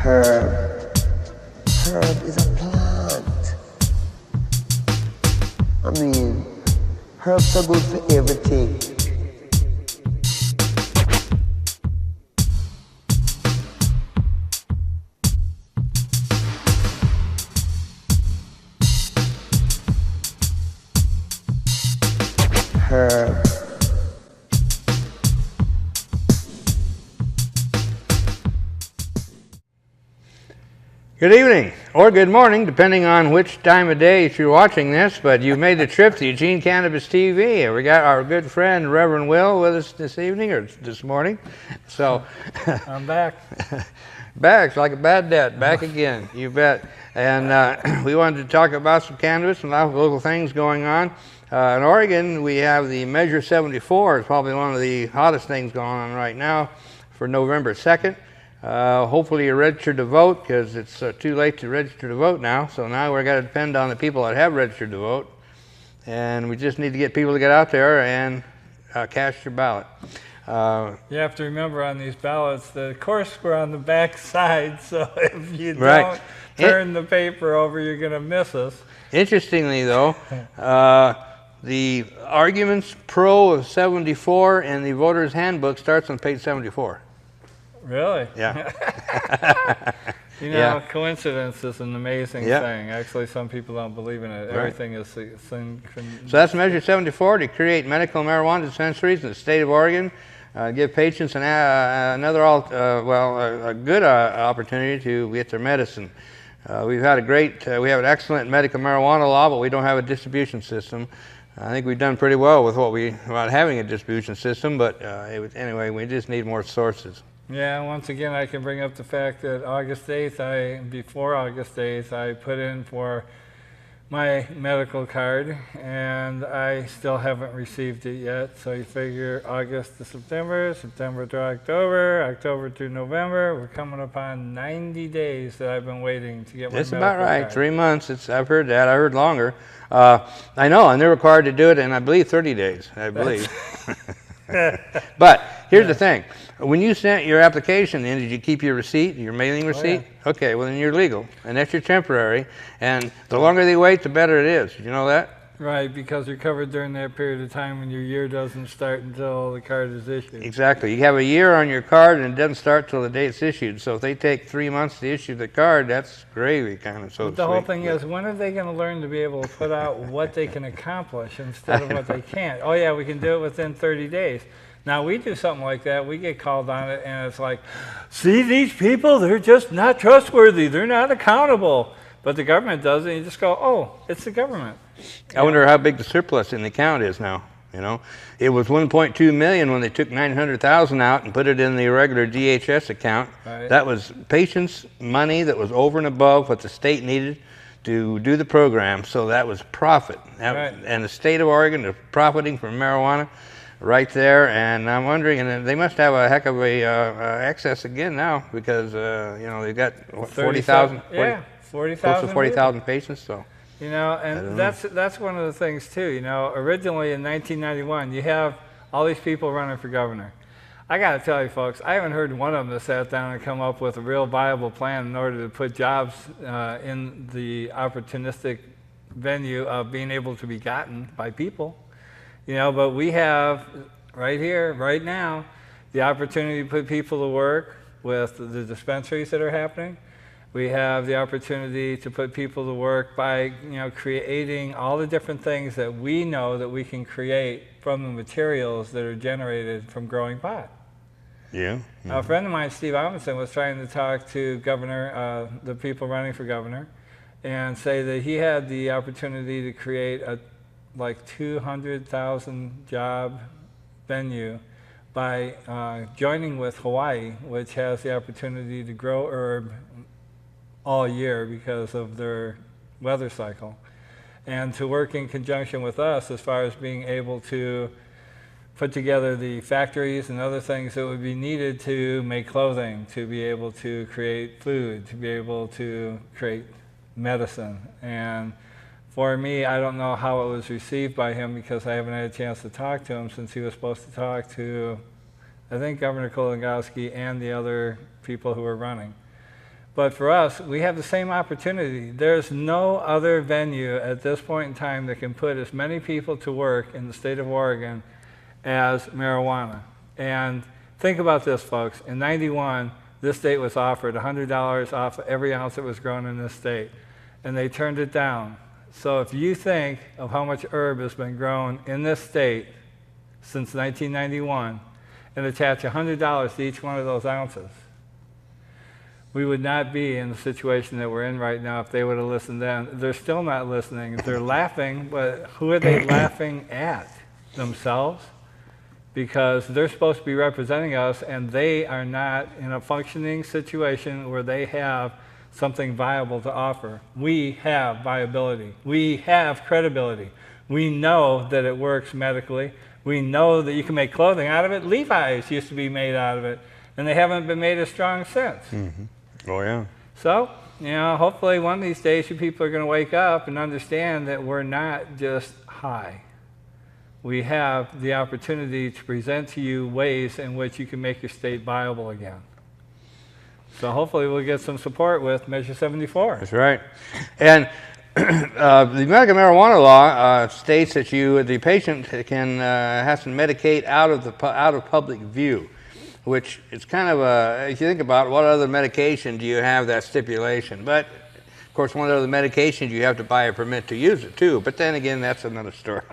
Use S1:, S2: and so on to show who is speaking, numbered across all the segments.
S1: Herb. Herb is a plant. I mean, herbs are good for everything. Herb.
S2: Good evening, or good morning, depending on which time of day you're watching this, but you made the trip to Eugene Cannabis TV. We got our good friend, Reverend Will, with us this evening, or this morning. So,
S3: I'm back.
S2: Back, like a bad debt, back again, you bet. And we wanted to talk about some cannabis and a lot of local things going on. In Oregon, we have the Measure 74. It's probably one of the hottest things going on right now for November 2nd. Hopefully you're registered to vote, because it's too late to register to vote now. So now we're going to depend on the people that have registered to vote. And we just need to get people to get out there and cast your ballot.
S3: You have to remember on these ballots that, of course, we're on the back side, so if you don't turn the paper over, you're going to miss us.
S2: Interestingly, though, the arguments pro of 74 in the voter's handbook starts on page 74.
S3: Really?
S2: Yeah.
S3: You know, coincidence is an amazing thing. Actually, some people don't believe in it.
S2: Right.
S3: Everything is... So
S2: that's Measure 74, to create medical marijuana dispensaries in the state of Oregon. Give patients a good opportunity to get their medicine. We've had we have an excellent medical marijuana law, but we don't have a distribution system. I think we've done pretty well with about having a distribution system, but anyway, we just need more sources.
S3: Yeah, once again, I can bring up the fact that before August 8th, I put in for my medical card, and I still haven't received it yet. So you figure August to September, September to October, October to November. We're coming upon 90 days that I've been waiting to get my medical card.
S2: That's about right, 3 months. I've heard that. I heard longer. I know, and they're required to do it in, I believe, 30 days, I believe. But here's the thing. When you sent your application in, did you keep your receipt, your mailing receipt?
S3: Oh, yeah.
S2: Okay, well then you're legal, and that's your temporary. And the longer they wait, the better it is. Did you know that?
S3: Right, because you're covered during that period of time when your year doesn't start until the card is issued.
S2: Exactly. You have a year on your card, and it doesn't start till the day it's issued. So if they take 3 months to issue the card, that's gravy, kind of.
S3: But the whole thing is, when are they going to learn to be able to put out what they can accomplish instead of what they can't? Oh yeah, we can do it within 30 days. Now, we do something like that, we get called on it, and it's like, see these people, they're just not trustworthy, they're not accountable. But the government does it, and you just go, oh, it's the government.
S2: I wonder how big the surplus in the account is now. You know, it was 1.2 million when they took 900,000 out and put it in the regular DHS account.
S3: Right.
S2: That was patients' money that was over and above what the state needed to do the program, so that was profit. And the state of Oregon is profiting from marijuana right there, and I'm wondering, and they must have a heck of a excess again now, because you know, they've got 40,000, close to 40,000 patients. So
S3: you know, and that's one of the things too. You know, originally in 1991, you have all these people running for governor. I got to tell you, folks, I haven't heard one of them that sat down and come up with a real viable plan in order to put jobs in the opportunistic venue of being able to be gotten by people. You know, but we have right here, right now, the opportunity to put people to work with the dispensaries that are happening. We have the opportunity to put people to work by, you know, creating all the different things that we know that we can create from the materials that are generated from growing pot.
S2: Yeah.
S3: Now, a friend of mine, Steve Amundsen, was trying to talk to the people running for governor, and say that he had the opportunity to create a like 200,000 job venue by joining with Hawaii, which has the opportunity to grow herb all year because of their weather cycle, and to work in conjunction with us as far as being able to put together the factories and other things that would be needed to make clothing, to be able to create food, to be able to create medicine. And for me, I don't know how it was received by him, because I haven't had a chance to talk to him since he was supposed to talk to, I think, Governor Kolingowski and the other people who were running. But for us, we have the same opportunity. There's no other venue at this point in time that can put as many people to work in the state of Oregon as marijuana. And think about this, folks. In '91, this state was offered $100 off every ounce that was grown in this state, and they turned it down. So if you think of how much herb has been grown in this state since 1991 and attach $100 to each one of those ounces, we would not be in the situation that we're in right now if they would have listened then. They're still not listening. They're laughing, but who are they laughing at? Themselves? Because they're supposed to be representing us, and they are not in a functioning situation where they have something viable to offer. We have viability. We have credibility. We know that it works medically. We know that you can make clothing out of it. Levi's used to be made out of it, and they haven't been made as strong since.
S2: Oh, yeah.
S3: So, you know, hopefully one of these days you people are going to wake up and understand that we're not just high. We have the opportunity to present to you ways in which you can make your state viable again. So hopefully we'll get some support with Measure 74.
S2: That's right. And the American marijuana law states that the patient has to medicate out of public view, which is kind of if you think about it, what other medication do you have that stipulation? But of course, one of the medications you have to buy a permit to use it too. But then again, that's another story.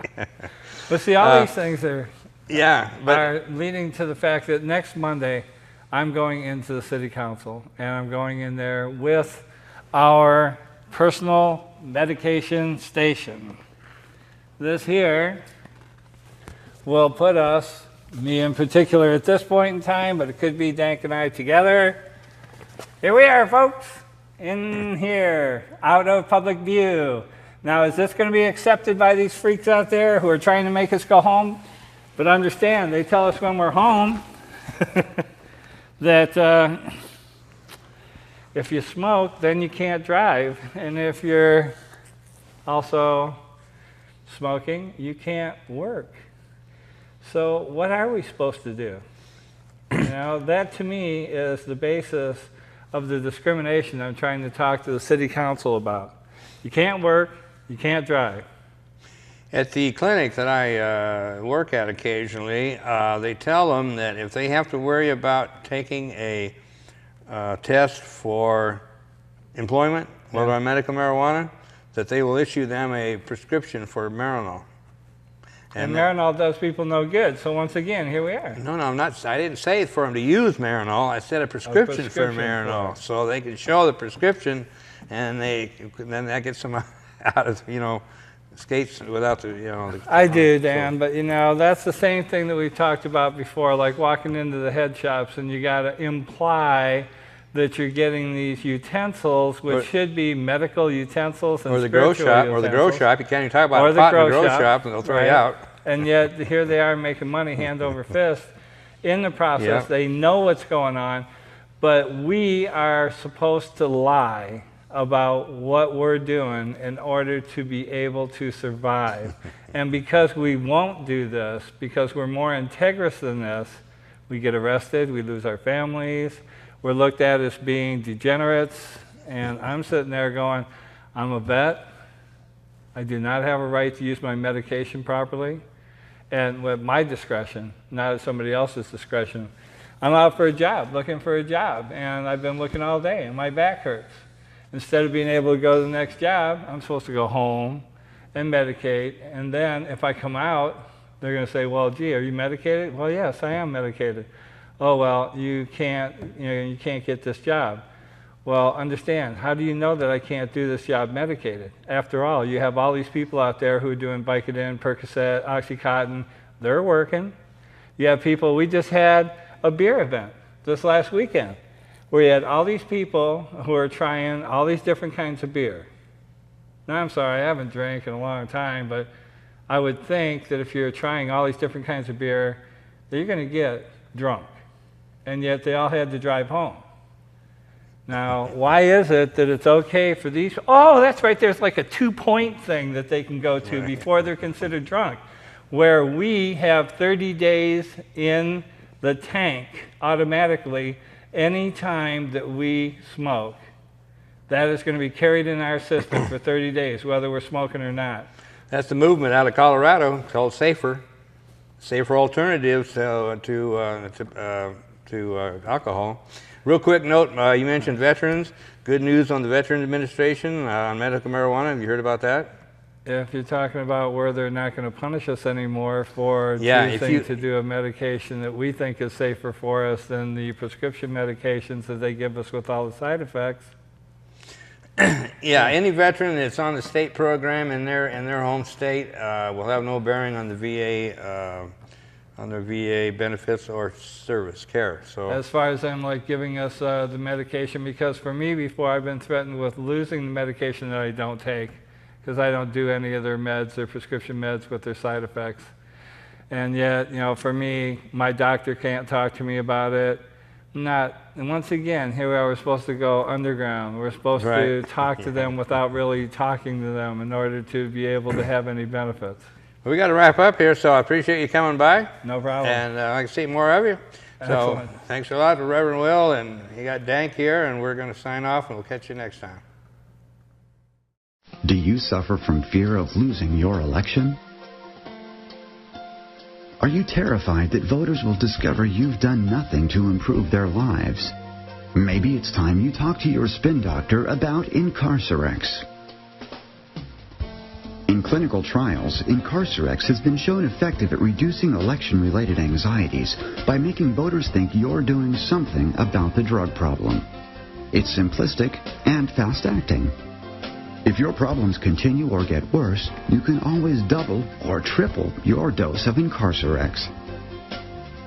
S3: But see, all these things are leading to the fact that next Monday, I'm going into the city council, and I'm going in there with our personal medication station. This here will put us, me in particular at this point in time, but it could be DanK and I together. Here we are, folks, in here, out of public view. Now, is this going to be accepted by these freaks out there who are trying to make us go home? But understand, they tell us when we're home that if you smoke, then you can't drive. And if you're also smoking, you can't work. So what are we supposed to do? You know, that to me is the basis of the discrimination I'm trying to talk to the city council about. You can't work, you can't drive.
S2: At the clinic that I work at occasionally, they tell them that if they have to worry about taking a test for employment, whether on medical marijuana, that they will issue them a prescription for Marinol.
S3: And Marinol does people no good. So once again, here we are.
S2: No, I didn't say for them to use Marinol. I said a prescription for Marinol, so they can show the prescription, and then that gets them out of skates without the
S3: I do, Dan, but that's the same thing that we've talked about before, like walking into the head shops, and you got to imply that you're getting these utensils, which should be medical utensils and
S2: or the grow shop,
S3: utensils.
S2: or the grow shop. You can't even talk about pot in the grow shop, and they'll throw you out.
S3: And yet here they are making money hand over fist in the process. They know what's going on, but we are supposed to lie about what we're doing in order to be able to survive. And because we won't do this, because we're more integrous than this, we get arrested, we lose our families, we're looked at as being degenerates, and I'm sitting there going, I'm a vet, I do not have a right to use my medication properly, and with my discretion, not at somebody else's discretion. I'm out for a job, looking for a job, and I've been looking all day, and my back hurts. Instead of being able to go to the next job, I'm supposed to go home and medicate, and then if I come out, they're going to say, well, gee, are you medicated? Well, yes, I am medicated. Oh, well, you can't get this job. Well, understand, how do you know that I can't do this job medicated? After all, you have all these people out there who are doing Vicodin, Percocet, Oxycontin. They're working. You have people, we just had a beer event this last weekend, where you had all these people who are trying all these different kinds of beer. Now, I'm sorry, I haven't drank in a long time, but I would think that if you're trying all these different kinds of beer, that you're going to get drunk. And yet they all had to drive home. Now, why is it that it's okay for these? Oh, that's right, there's like a 2-point thing that they can go to before they're considered drunk, where we have 30 days in the tank automatically any time that we smoke. that is going to be carried in our system for 30 days, whether we're smoking or not.
S2: That's the movement out of Colorado called safer alternatives to alcohol. Real quick note, you mentioned veterans. Good news on the Veterans Administration on medical marijuana. Have you heard about that?
S3: If you're talking about where they're not going to punish us anymore for choosing to do a medication that we think is safer for us than the prescription medications that they give us with all the side effects.
S2: Yeah, any veteran that's on the state program in their home state will have no bearing on the VA on their VA benefits or service care. So
S3: as far as them like giving us the medication, because for me before I've been threatened with losing the medication that I don't take, because I don't do any of their meds, their prescription meds with their side effects. And yet, you know, for me, my doctor can't talk to me about it. And once again, here we are, we're supposed to go underground. We're supposed to talk to them without really talking to them in order to be able to have any benefits.
S2: Well, we got to wrap up here, so I appreciate you coming by.
S3: No problem.
S2: And I can see more of you. So thanks a lot to Reverend Will, and you got DanK here, and we're going to sign off, and we'll catch you next time.
S4: Do you suffer from fear of losing your election? Are you terrified that voters will discover you've done nothing to improve their lives? Maybe it's time you talk to your spin doctor about Incarcerex. In clinical trials, Incarcerex has been shown effective at reducing election-related anxieties by making voters think you're doing something about the drug problem. It's simplistic and fast-acting. If your problems continue or get worse, you can always double or triple your dose of Incarcerex.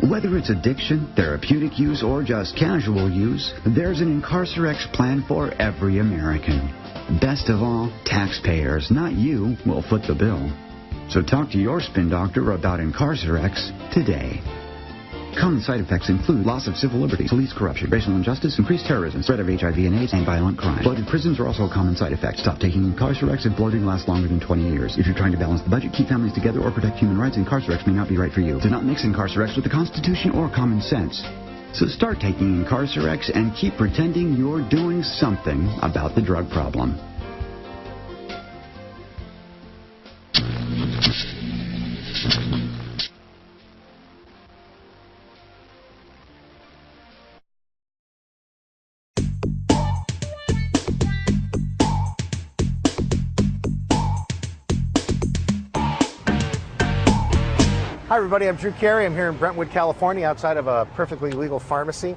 S4: Whether it's addiction, therapeutic use, or just casual use, there's an Incarcerex plan for every American. Best of all, taxpayers, not you, will foot the bill. So talk to your spin doctor about Incarcerex today. Common side effects include loss of civil liberties, police corruption, racial injustice, increased terrorism, spread of HIV and AIDS, and violent crime. Bloated prisons are also a common side effect. Stop taking Incarcerex if bloating lasts longer than 20 years. If you're trying to balance the budget, keep families together, or protect human rights, Incarcerex may not be right for you. Do not mix Incarcerex with the Constitution or common sense. So start taking Incarcerex and keep pretending you're doing something about the drug problem.
S5: Hi everybody, I'm Drew Carey. I'm here in Brentwood, California, outside of a perfectly legal pharmacy.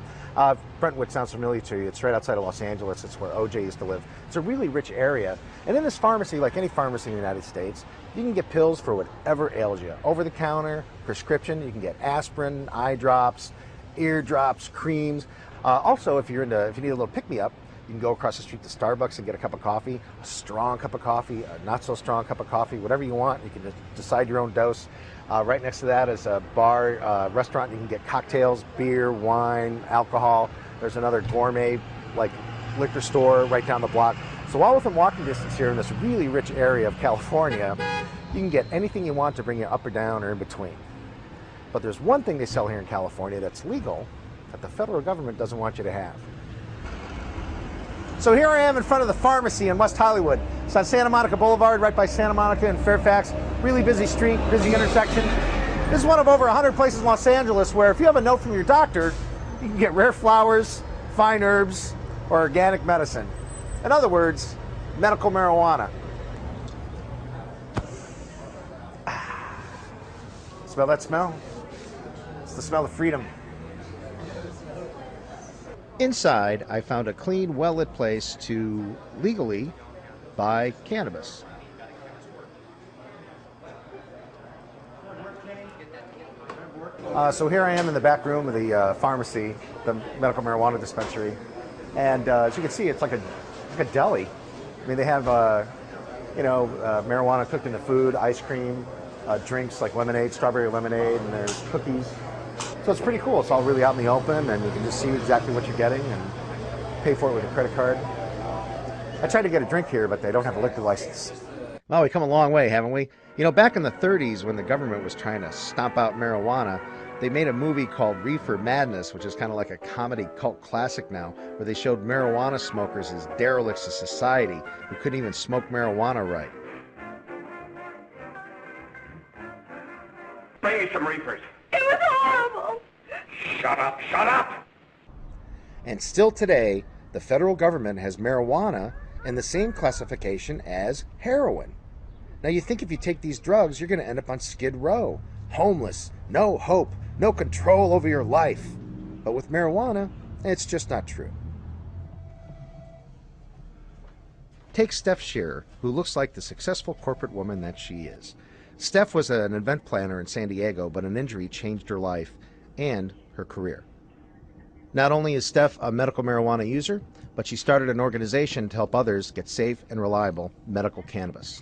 S5: Brentwood sounds familiar to you. It's right outside of Los Angeles. It's where OJ used to live. It's a really rich area. And in this pharmacy, like any pharmacy in the United States, you can get pills for whatever ails you. Over the counter, prescription, you can get aspirin, eye drops, ear drops, creams. Also, if you need a little pick-me-up, you can go across the street to Starbucks and get a cup of coffee, a strong cup of coffee, a not so strong cup of coffee, whatever you want. You can just decide your own dose. Right next to that is a bar, restaurant. You can get cocktails, beer, wine, alcohol. There's another gourmet, like, liquor store right down the block. So all within walking distance here in this really rich area of California, you can get anything you want to bring you up or down or in between. But there's one thing they sell here in California that's legal that the federal government doesn't want you to have. So here I am in front of the pharmacy in West Hollywood. It's on Santa Monica Boulevard, right by Santa Monica and Fairfax. Really busy street, busy intersection. This is one of over 100 places in Los Angeles where if you have a note from your doctor, you can get rare flowers, fine herbs, or organic medicine. In other words, medical marijuana. Smell that smell? It's the smell of freedom. Inside, I found a clean, well-lit place to legally buy cannabis. So here I am in the back room of the pharmacy, the medical marijuana dispensary, and as you can see, it's like a deli. I mean, they have marijuana cooked into food, ice cream, drinks like lemonade, strawberry lemonade, and there's cookies. So it's pretty cool. It's all really out in the open, and you can just see exactly what you're getting and pay for it with a credit card. I tried to get a drink here, but they don't have a liquor license. Well, we've come a long way, haven't we? You know, back in the 30s when the government was trying to stomp out marijuana, They made a movie called Reefer Madness, which is kind of like a comedy cult classic now, where they showed marijuana smokers as derelicts of society who couldn't even smoke marijuana right.
S6: Bring me some reefers.
S7: It was horrible.
S6: Shut up, shut up!
S5: And still today, the federal government has marijuana in the same classification as heroin. Now you think if you take these drugs, you're going to end up on Skid Row, homeless, no hope, no control over your life. But with marijuana, it's just not true. Take Steph Shearer, who looks like the successful corporate woman that she is. Steph was an event planner in San Diego, but an injury changed her life and her career. Not only is Steph a medical marijuana user, but she started an organization to help others get safe and reliable medical cannabis.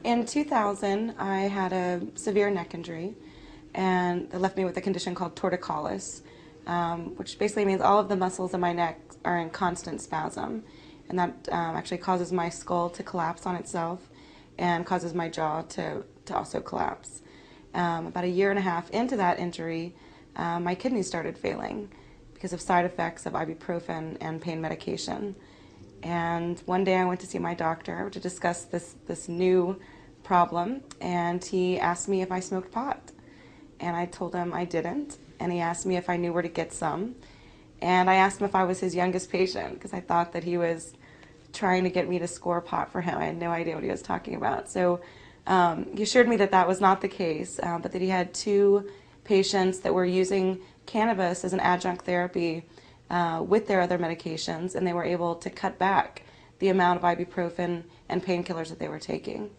S8: In 2000, I had a severe neck injury, and it left me with a condition called torticollis, which basically means all of the muscles in my neck are in constant spasm, and that actually causes my skull to collapse on itself and causes my jaw to also collapse. About a year and a half into that injury, my kidneys started failing because of side effects of ibuprofen and pain medication. And one day I went to see my doctor to discuss this new problem, and he asked me if I smoked pot. And I told him I didn't, and he asked me if I knew where to get some. And I asked him if I was his youngest patient, because I thought that he was trying to get me to score pot for him. I had no idea what he was talking about. So he assured me that that was not the case, but that he had 2 patients that were using cannabis as an adjunct therapy with their other medications, and they were able to cut back the amount of ibuprofen and painkillers that they were taking.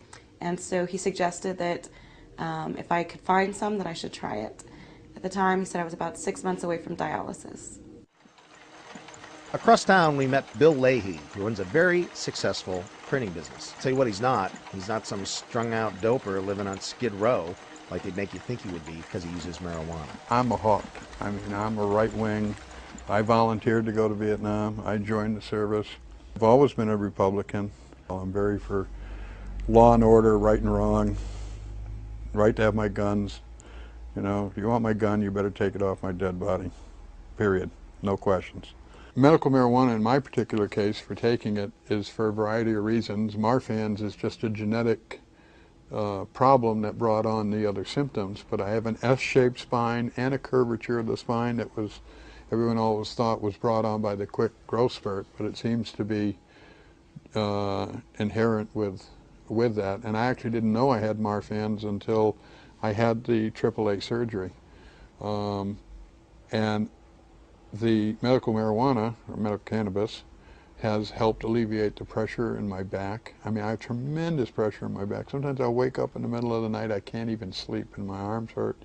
S8: And so he suggested that if I could find some, that I should try it. At the time, he said I was about 6 months away from dialysis.
S5: Across town, we met Bill Leahy, who runs a very successful printing business. Tell you what he's not. He's not some strung-out doper living on Skid Row like they'd make you think he would be because he uses marijuana.
S9: I'm a hawk. I mean, I'm a right wing. I volunteered to go to Vietnam. I joined the service. I've always been a Republican. I'm very for law and order, right and wrong, right to have my guns. You know, if you want my gun, you better take it off my dead body, period, no questions. Medical marijuana, in my particular case, for taking it is for a variety of reasons. Marfan's is just a genetic problem that brought on the other symptoms, but I have an S-shaped spine and a curvature of the spine that was, everyone always thought was brought on by the quick growth spurt, but it seems to be inherent with that. And I actually didn't know I had Marfan's until I had the AAA surgery. And the medical marijuana, or medical cannabis, has helped alleviate the pressure in my back. I mean, I have tremendous pressure in my back. Sometimes I'll wake up in the middle of the night, I can't even sleep, and my arms hurt,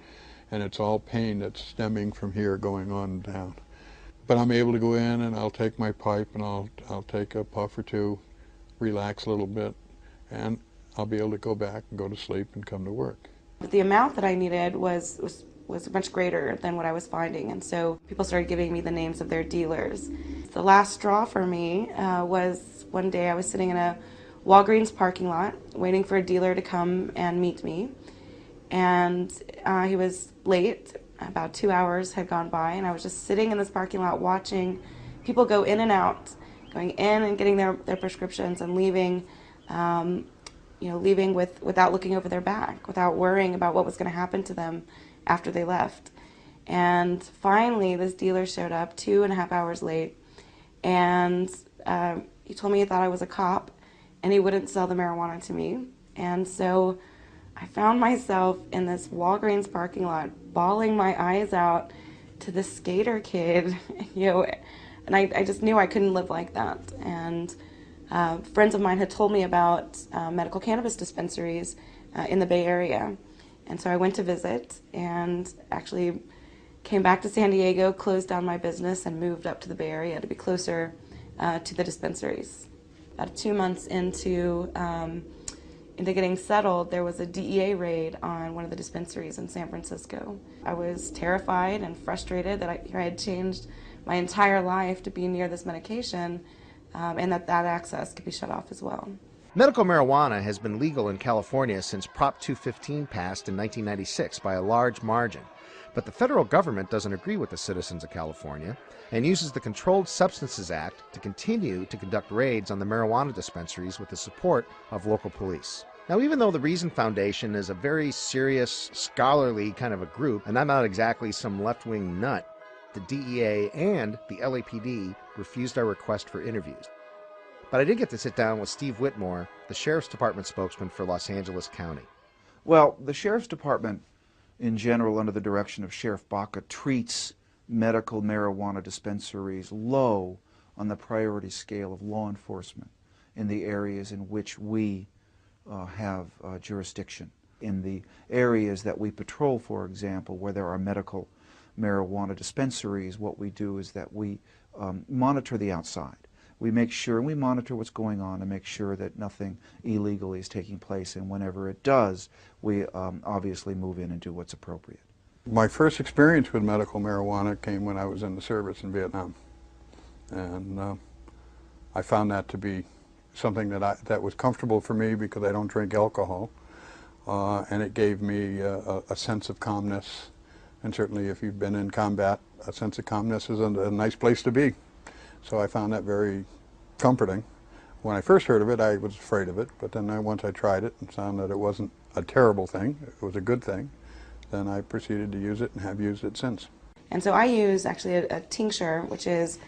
S9: and it's all pain that's stemming from here going on and down. But I'm able to go in and I'll take my pipe and I'll take a puff or 2, relax a little bit, and I'll be able to go back and go to sleep and come to work.
S8: But the amount that I needed was much greater than what I was finding, and so people started giving me the names of their dealers. The last straw for me was one day I was sitting in a Walgreens parking lot waiting for a dealer to come and meet me, and he was late. About 2 hours had gone by, and I was just sitting in this parking lot watching people go in and out, going in and getting their prescriptions and leaving, leaving without looking over their back, without worrying about what was going to happen to them after they left. And finally, this dealer showed up 2.5 hours late, and he told me he thought I was a cop, and he wouldn't sell the marijuana to me. And so I found myself in this Walgreens parking lot, bawling my eyes out to this skater kid, and I just knew I couldn't live like that. And friends of mine had told me about medical cannabis dispensaries in the Bay Area. And so I went to visit and actually came back to San Diego, closed down my business, and moved up to the Bay Area to be closer to the dispensaries. About 2 months into getting settled, there was a DEA raid on one of the dispensaries in San Francisco. I was terrified and frustrated that I had changed my entire life to be near this medication, and that access could be shut off as well.
S5: Medical marijuana has been legal in California since Prop 215 passed in 1996 by a large margin. But the federal government doesn't agree with the citizens of California and uses the Controlled Substances Act to continue to conduct raids on the marijuana dispensaries with the support of local police. Now, even though the Reason Foundation is a very serious, scholarly kind of a group, and I'm not exactly some left-wing nut, the DEA and the LAPD refused our request for interviews. But I did get to sit down with Steve Whitmore, the Sheriff's Department spokesman for Los Angeles County.
S7: Well, the Sheriff's Department, in general, under the direction of Sheriff Baca, treats medical marijuana dispensaries low on the priority scale of law enforcement in the areas in which we have jurisdiction. In the areas that we patrol, for example, where there are medical marijuana dispensaries, what we do is that we monitor the outside. We make sure, and we monitor what's going on and make sure that nothing illegal is taking place, and whenever it does, we obviously move in and do what's appropriate.
S9: My first experience with medical marijuana came when I was in the service in Vietnam, and I found that to be something that was comfortable for me because I don't drink alcohol, and it gave me a sense of calmness. And certainly if you've been in combat, a sense of calmness is a nice place to be. So I found that very comforting. When I first heard of it, I was afraid of it, but then once I tried it and found that it wasn't a terrible thing, it was a good thing, then I proceeded to use it and have used it since.
S8: And so I use actually a tincture, which is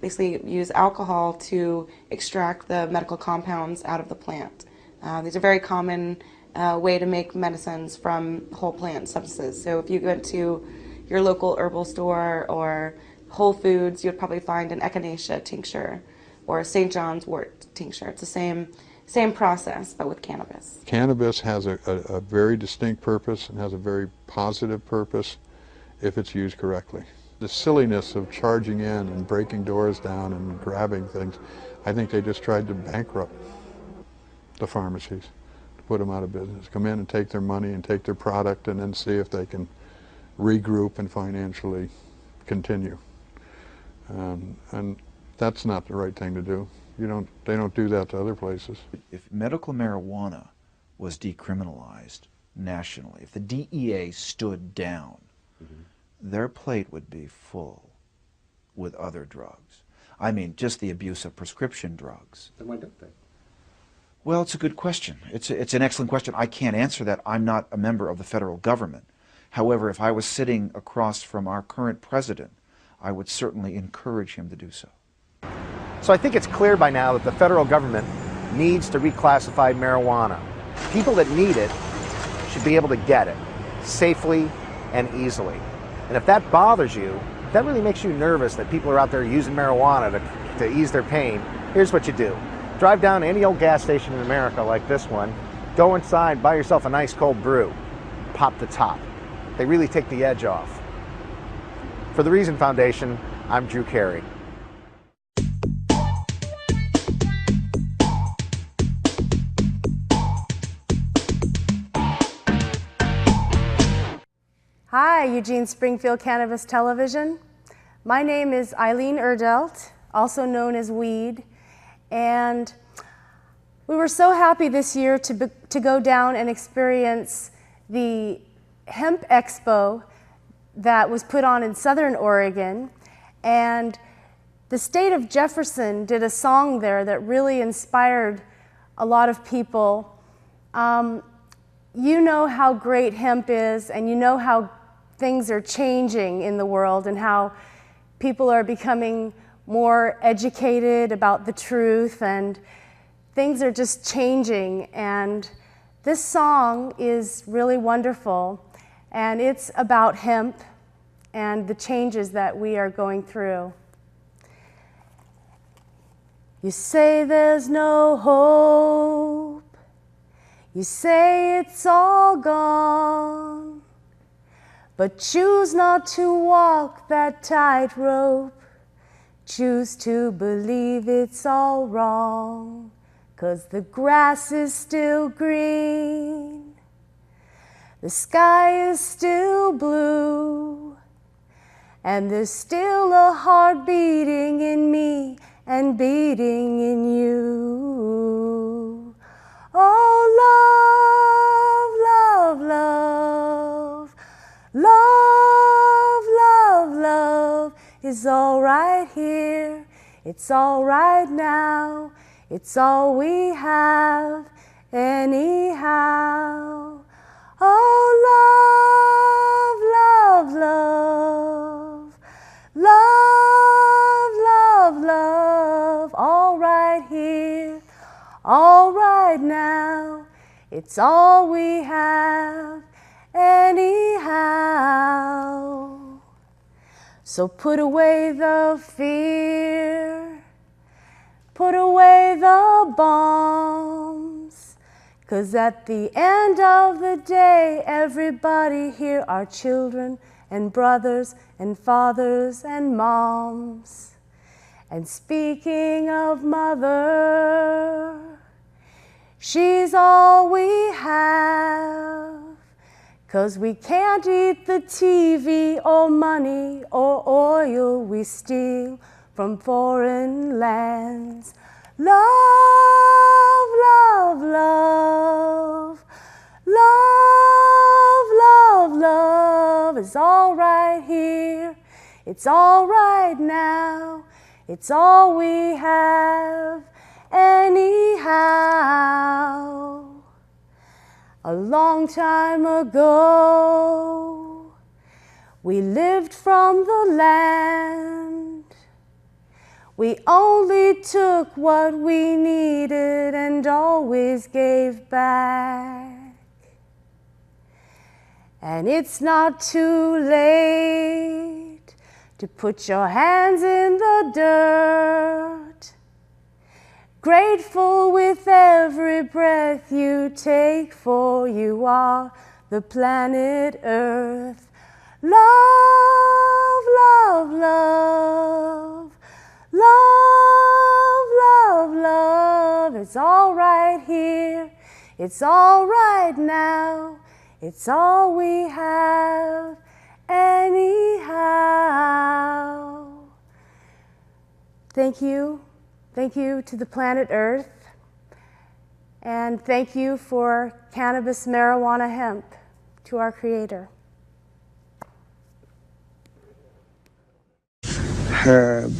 S8: basically use alcohol to extract the medical compounds out of the plant. These are very common way to make medicines from whole plant substances. So if you go to your local herbal store or Whole Foods, you'd probably find an echinacea tincture or a St. John's wort tincture. It's the same process, but with cannabis.
S9: Cannabis has a very distinct purpose and has a very positive purpose if it's used correctly. The silliness of charging in and breaking doors down and grabbing things, I think they just tried to bankrupt the pharmacies, to put them out of business. Come in and take their money and take their product and then see if they can regroup and financially continue. And that's not the right thing to do. They don't do that to other places.
S7: If medical marijuana was decriminalized nationally, if the DEA stood down, their plate would be full with other drugs. I mean, just the abuse of prescription drugs.
S5: Then why don't they?
S7: Well, it's a good question. It's an excellent question. I can't answer that. I'm not a member of the federal government. However, if I was sitting across from our current president, I would certainly encourage him to do so.
S5: So I think it's clear by now that the federal government needs to reclassify marijuana. People that need it should be able to get it safely and easily. And if that bothers you, if that really makes you nervous that people are out there using marijuana to ease their pain, here's what you do. Drive down to any old gas station in America like this one, go inside, buy yourself a nice cold brew, pop the top. They really take the edge off. For the Reason Foundation, I'm Drew Carey.
S10: Hi, Eugene Springfield Cannabis Television. My name is Eileen Erdelt, also known as Weed, and we were so happy this year to go down and experience the Hemp Expo that was put on in Southern Oregon, and the state of Jefferson did a song there that really inspired a lot of people. You know how great hemp is, and you know how things are changing in the world and how people are becoming more educated about the truth, and things are just changing. And this song is really wonderful, and it's about hemp and the changes that we are going through. You say there's no hope, you say it's all gone, but choose not to walk that tightrope. Choose to believe it's all wrong, 'cause the grass is still green, the sky is still blue, and there's still a heart beating in me and beating in you. here. It's all right now. It's all we have anyhow. Oh, love, love, love. Love, love, love. All right here. All right now. It's all we have anyhow. So put away the fear, put away the bombs, 'cause at the end of the day, everybody here are children and brothers and fathers and moms. And speaking of mother, she's all we have. 'Cause we can't eat the TV or money or oil we steal from foreign lands. Love, love, love. Love, love, love is all right here. It's all right now. It's all we have anyhow. A long time ago, we lived from the land. We only took what we needed and always gave back. And it's not too late to put your hands in the dirt. Grateful with every breath you take, for you are the planet Earth. Love, love, love. Love, love, love. It's all right here. It's all right now. It's all we have anyhow. Thank you. Thank you to the planet Earth, and thank you for cannabis, marijuana, hemp, to our Creator.
S1: Herb.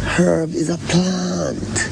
S1: Herb is a plant.